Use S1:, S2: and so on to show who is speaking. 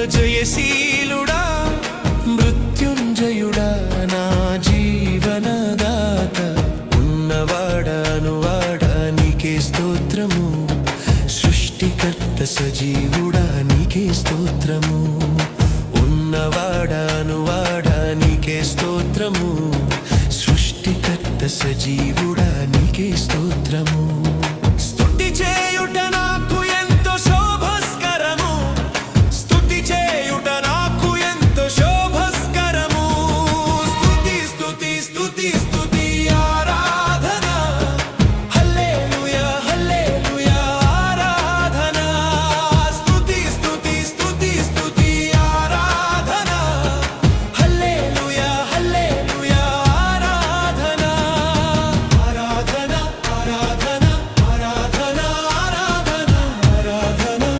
S1: జయశీలుడా మృత్యుంజయుడా నా జీవనదాత ఉన్నవాడా నీకే స్తోత్రము సృష్టికర్త సజీవుడా నీకే స్తోత్రము ఉన్నవాడా నీకే స్తోత్రము సృష్టికర్త సజీవుడా నీకే స్తోత్రము